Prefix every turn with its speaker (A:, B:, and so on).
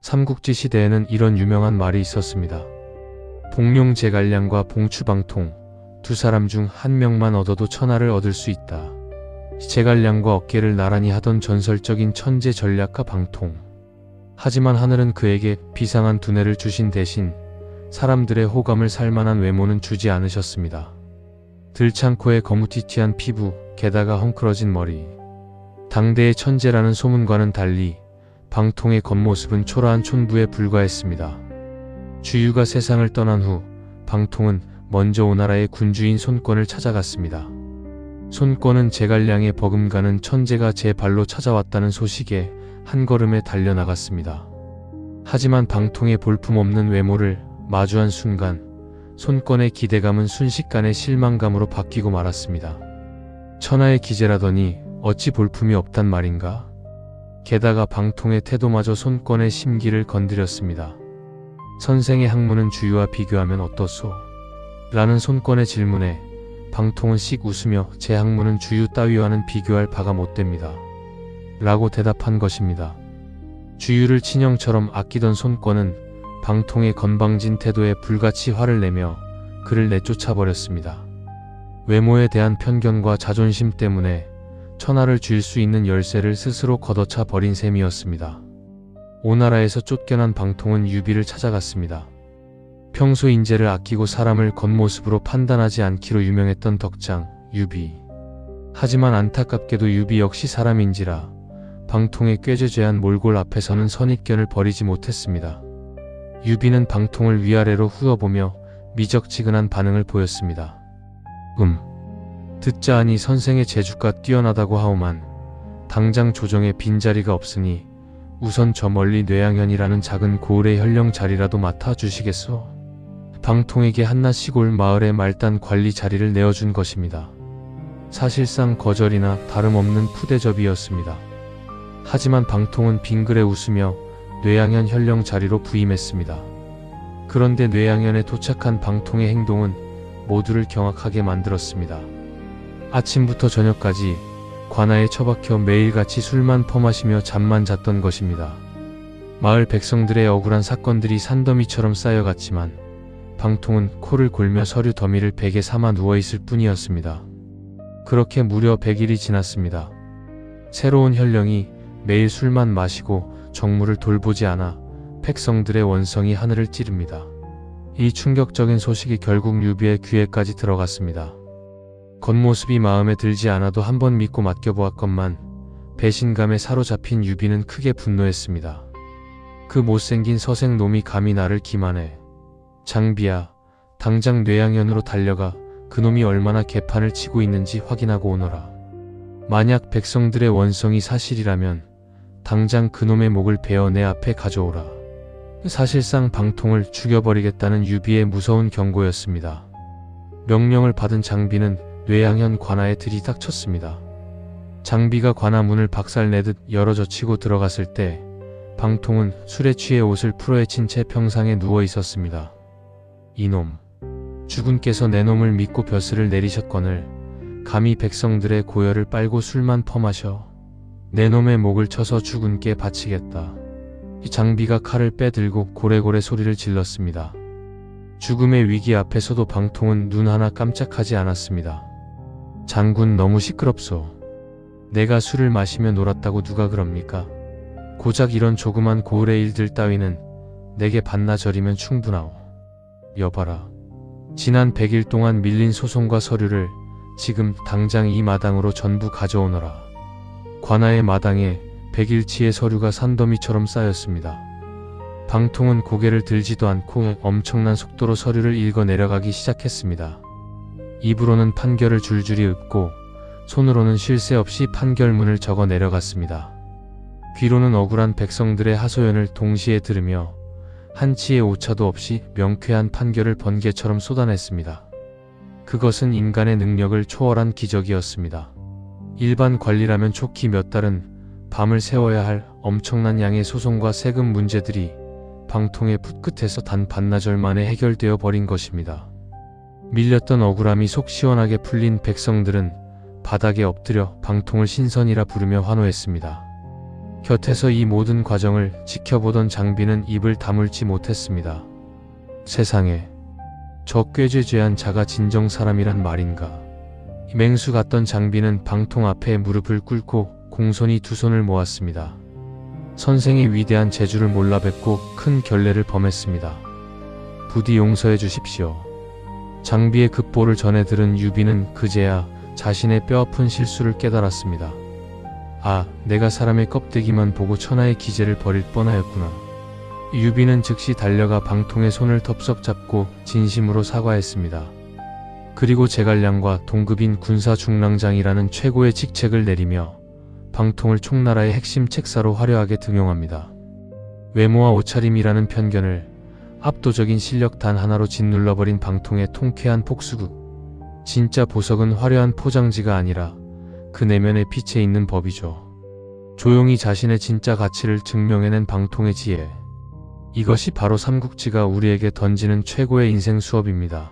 A: 삼국지 시대에는 이런 유명한 말이 있었습니다. 봉룡 제갈량과 봉추방통, 두 사람 중 한 명만 얻어도 천하를 얻을 수 있다. 제갈량과 어깨를 나란히 하던 전설적인 천재 전략가 방통. 하지만 하늘은 그에게 비상한 두뇌를 주신 대신 사람들의 호감을 살만한 외모는 주지 않으셨습니다. 들창코의 거무튀튀한 피부, 게다가 헝클어진 머리. 당대의 천재라는 소문과는 달리 방통의 겉모습은 초라한 촌부에 불과했습니다. 주유가 세상을 떠난 후 방통은 먼저 오나라의 군주인 손권을 찾아갔습니다. 손권은 제갈량의 버금가는 천재가 제 발로 찾아왔다는 소식에 한 걸음에 달려나갔습니다. 하지만 방통의 볼품없는 외모를 마주한 순간 손권의 기대감은 순식간에 실망감으로 바뀌고 말았습니다. 천하의 기재라더니 어찌 볼품이 없단 말인가? 게다가 방통의 태도마저 손권의 심기를 건드렸습니다. 선생의 학문은 주유와 비교하면 어떻소? 라는 손권의 질문에 방통은 씩 웃으며 제 학문은 주유 따위와는 비교할 바가 못됩니다. 라고 대답한 것입니다. 주유를 친형처럼 아끼던 손권은 방통의 건방진 태도에 불같이 화를 내며 그를 내쫓아버렸습니다. 외모에 대한 편견과 자존심 때문에 천하를 쥘 수 있는 열쇠를 스스로 걷어차 버린 셈이었습니다. 오나라에서 쫓겨난 방통은 유비를 찾아갔습니다. 평소 인재를 아끼고 사람을 겉모습으로 판단하지 않기로 유명했던 덕장, 유비. 하지만 안타깝게도 유비 역시 사람인지라 방통의 꾀죄죄한 몰골 앞에서는 선입견을 버리지 못했습니다. 유비는 방통을 위아래로 후어보며 미적지근한 반응을 보였습니다. 듣자 하니 선생의 재주가 뛰어나다고 하오만 당장 조정에 빈자리가 없으니 우선 저 멀리 뇌양현이라는 작은 고을의 현령 자리라도 맡아주시겠소? 방통에게 한낱 시골 마을의 말단 관리 자리를 내어준 것입니다. 사실상 거절이나 다름없는 푸대접이었습니다. 하지만 방통은 빙그레 웃으며 뇌양현 현령 자리로 부임했습니다. 그런데 뇌양현에 도착한 방통의 행동은 모두를 경악하게 만들었습니다. 아침부터 저녁까지 관아에 처박혀 매일같이 술만 퍼마시며 잠만 잤던 것입니다. 마을 백성들의 억울한 사건들이 산더미처럼 쌓여갔지만 방통은 코를 골며 서류 더미를 베개 삼아 누워있을 뿐이었습니다. 그렇게 무려 100일이 지났습니다. 새로운 현령이 매일 술만 마시고 정무를 돌보지 않아 백성들의 원성이 하늘을 찌릅니다. 이 충격적인 소식이 결국 유비의 귀에까지 들어갔습니다. 겉모습이 마음에 들지 않아도 한번 믿고 맡겨보았건만 배신감에 사로잡힌 유비는 크게 분노했습니다. 그 못생긴 서생 놈이 감히 나를 기만해. 장비야, 당장 뇌양현으로 달려가 그놈이 얼마나 개판을 치고 있는지 확인하고 오너라. 만약 백성들의 원성이 사실이라면 당장 그놈의 목을 베어 내 앞에 가져오라. 사실상 방통을 죽여버리겠다는 유비의 무서운 경고였습니다. 명령을 받은 장비는 뇌양현 관아에 들이닥쳤습니다. 장비가 관아 문을 박살내듯 열어젖히고 들어갔을 때 방통은 술에 취해 옷을 풀어헤친 채 평상에 누워 있었습니다. 이놈, 주군께서 내 놈을 믿고 벼슬을 내리셨거늘 감히 백성들의 고열을 빨고 술만 퍼마셔 내 놈의 목을 쳐서 주군께 바치겠다. 장비가 칼을 빼들고 고래고래 소리를 질렀습니다. 죽음의 위기 앞에서도 방통은 눈 하나 깜짝하지 않았습니다. 장군 너무 시끄럽소. 내가 술을 마시며 놀았다고 누가 그럽니까? 고작 이런 조그만 고을의 일들 따위는 내게 반나절이면 충분하오. 여봐라. 지난 100일 동안 밀린 소송과 서류를 지금 당장 이 마당으로 전부 가져오너라. 관아의 마당에 100일치의 서류가 산더미처럼 쌓였습니다. 방통은 고개를 들지도 않고 엄청난 속도로 서류를 읽어 내려가기 시작했습니다. 입으로는 판결을 줄줄이 읊고 손으로는 쉴 새 없이 판결문을 적어 내려갔습니다. 귀로는 억울한 백성들의 하소연을 동시에 들으며 한치의 오차도 없이 명쾌한 판결을 번개처럼 쏟아냈습니다. 그것은 인간의 능력을 초월한 기적이었습니다. 일반 관리라면 촉히 몇 달은 밤을 새워야 할 엄청난 양의 소송과 세금 문제들이 방통의 풋끝에서 단 반나절 만에 해결되어 버린 것입니다. 밀렸던 억울함이 속 시원하게 풀린 백성들은 바닥에 엎드려 방통을 신선이라 부르며 환호했습니다. 곁에서 이 모든 과정을 지켜보던 장비는 입을 다물지 못했습니다. 세상에, 저 꾀죄죄한 자가 진정 사람이란 말인가. 맹수 같던 장비는 방통 앞에 무릎을 꿇고 공손히 두 손을 모았습니다. 선생의 위대한 재주를 몰라 뵙고 큰 결례를 범했습니다. 부디 용서해 주십시오. 장비의 급보를 전해 들은 유비는 그제야 자신의 뼈아픈 실수를 깨달았습니다. 아, 내가 사람의 껍데기만 보고 천하의 기재를 버릴 뻔하였구나. 유비는 즉시 달려가 방통의 손을 덥석 잡고 진심으로 사과했습니다. 그리고 제갈량과 동급인 군사중랑장이라는 최고의 직책을 내리며 방통을 총나라의 핵심 책사로 화려하게 등용합니다. 외모와 옷차림이라는 편견을 압도적인 실력 단 하나로 짓눌러버린 방통의 통쾌한 폭수국. 진짜 보석은 화려한 포장지가 아니라 그 내면의 빛에 있는 법이죠. 조용히 자신의 진짜 가치를 증명해낸 방통의 지혜. 이것이 바로 삼국지가 우리에게 던지는 최고의 인생 수업입니다.